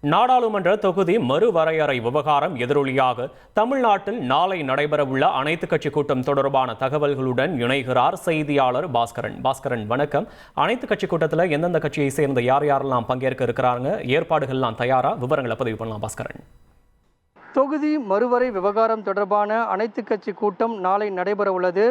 நாடாளுமன்ற தொகுதி மறுவரையறை விவகாரம் எதிரொலியாக தமிழ்நாட்டில் நாளை நடைபெறவுள்ள அனைத்துக் கட்சி கூட்டம் தொடர்பான தகவல்களுடன் இணைகிறார் செய்தியாளர் பாஸ்கரன். பாஸ்கரன், வணக்கம். அனைத்துக் கட்சி கூட்டத்தில் எந்தெந்த கட்சியை சேர்ந்த யார் யாரெல்லாம் பங்கேற்க இருக்கிறாங்க, ஏற்பாடுகள்லாம் தயாரா, விவரங்களை பதிவு பண்ணலாம் பாஸ்கரன். தொகுதி மறுவரை விவகாரம் தொடர்பான அனைத்துக் கட்சி கூட்டம் நாளை நடைபெற உள்ளது.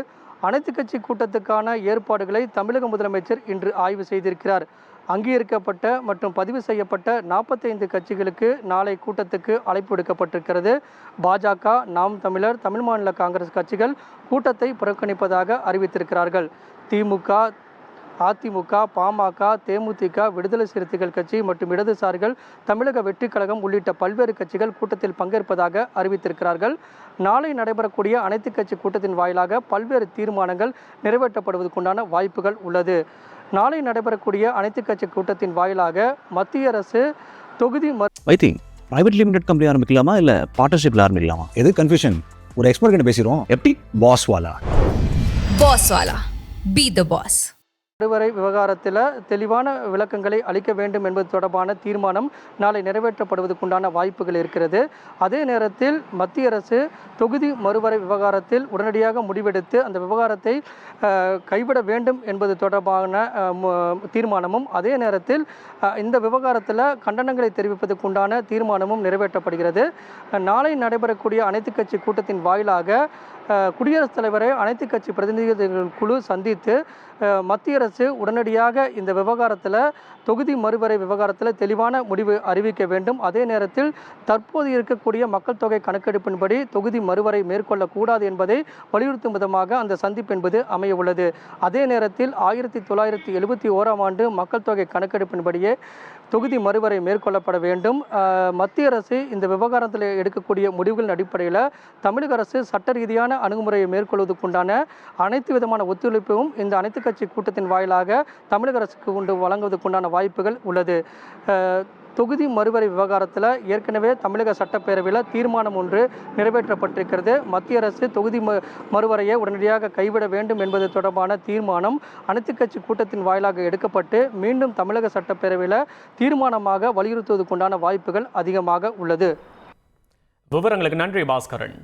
அனைத்துக் கட்சி கூட்டத்துக்கான ஏற்பாடுகளை தமிழக முதலமைச்சர் இன்று ஆய்வு செய்திருக்கிறார். அங்கீகரிக்கப்பட்ட மற்றும் பதிவு செய்யப்பட்ட 45 கட்சிகளுக்கு நாளை கூட்டத்துக்கு அழைப்பு விடுக்கப்பட்டிருக்கிறது. பாஜக, நாம் தமிழர், தமிழ் மாநில காங்கிரஸ் கட்சிகள் கூட்டத்தை புறக்கணிப்பதாக அறிவித்திருக்கிறார்கள். திமுக, அதிமுக, பாமக, தேமுதிக, விடுதலை சிறுத்தைகள் கட்சி மற்றும் இடதுசாரிகள், தமிழக வெற்றிக் கழகம் உள்ளிட்ட பல்வேறு கட்சிகள் கூட்டத்தில் பங்கேற்பதாக அறிவித்திருக்கிறார்கள். நாளை நடைபெறக்கூடிய அனைத்து கட்சி கூட்டத்தின் வாயிலாக பல்வேறு தீர்மானங்கள் நிறைவேற்றப்படுவதற்குண்டான வாய்ப்புகள் உள்ளது. நாளை நடைபெறக்கூடிய அனைத்து கட்சி கூட்டத்தின் வாயிலாக மத்திய அரசு தொகுதி பிரைவேட் லிமிடெட் கம்பெனி ஆரம்பிக்கலாமா இல்ல பார்ட்னர்ஷிப்ல ஆரம்பிக்கலாமா? எது கன்ஃபியூஷன்? ஒரு எக்ஸ்பர்ட் கிட்ட பேசிரோம். எப்படி? பாஸ்வாலா பி தி பாஸ். மறுவரை விவகாரத்தில் தெளிவான விளக்கங்களை அளிக்க வேண்டும் என்பது தொடர்பான தீர்மானம் நாளை நிறைவேற்றப்படுவதற்குண்டான வாய்ப்புகள் இருக்கிறது. அதே நேரத்தில் மத்திய அரசு தொகுதி மறுவரை விவகாரத்தில் உடனடியாக முடிவெடுத்து அந்த விவகாரத்தை கைவிட வேண்டும் என்பது தொடர்பான தீர்மானமும், அதே நேரத்தில் இந்த விவகாரத்தில் கண்டனங்களை தெரிவிப்பதற்குண்டான தீர்மானமும் நிறைவேற்றப்படுகிறது. நாளை நடைபெறக்கூடிய அனைத்து கட்சி கூட்டத்தின் வாயிலாக குடியரசுத் தலைவரை அனைத்து கட்சி பிரதிநிதிகள் குழு சந்தித்து மத்திய அரசு உடனடியாக இந்த விவகாரத்தில் தொகுதி மறுவரை விவகாரத்தில் தெளிவான முடிவு அறிவிக்க வேண்டும். அதே நேரத்தில் தற்போது இருக்கக்கூடிய மக்கள் தொகை கணக்கெடுப்பின்படி தொகுதி மறுவரை மேற்கொள்ளக்கூடாது என்பதை வலியுறுத்தும் விதமாக அந்த சந்திப்பு என்பது அமைய உள்ளது. அதே நேரத்தில் 1971ஆம் ஆண்டு மக்கள் தொகை கணக்கெடுப்பின்படியே தொகுதி மறுவரை மேற்கொள்ளப்பட வேண்டும். மத்திய அரசு இந்த விவகாரத்தில் எடுக்கக்கூடிய முடிவுகளின் அடிப்படையில் தமிழக அரசு சட்ட ரீதியான அணுகுமுறையை மேற்கொள்வதற்குண்டான அனைத்து விதமான ஒத்துழைப்பும் இந்த அனைத்து கட்சி கூட்டத்தின் வாயிலாக தமிழக அரசுக்கு கொண்டு வழங்குவதற்குண்டான வாய்ப்புகள் உள்ளது. தொகுதி மறுவரை விவகாரத்தில் ஏற்கனவே தமிழக சட்டப்பேரவையில் தீர்மானம் ஒன்று நிறைவேற்றப்பட்டிருக்கிறது. மத்திய அரசு தொகுதி மறுவரையை உடனடியாக கைவிட வேண்டும் என்பது தொடர்பான தீர்மானம் அனைத்து கட்சி கூட்டத்தின் வாயிலாக எடுக்கப்பட்டு மீண்டும் தமிழக சட்டப்பேரவையில் தீர்மானமாக வலியுறுத்துவதற்குண்டான வாய்ப்புகள் அதிகமாக உள்ளது. விவரங்களுக்கு நன்றி பாஸ்கரன்.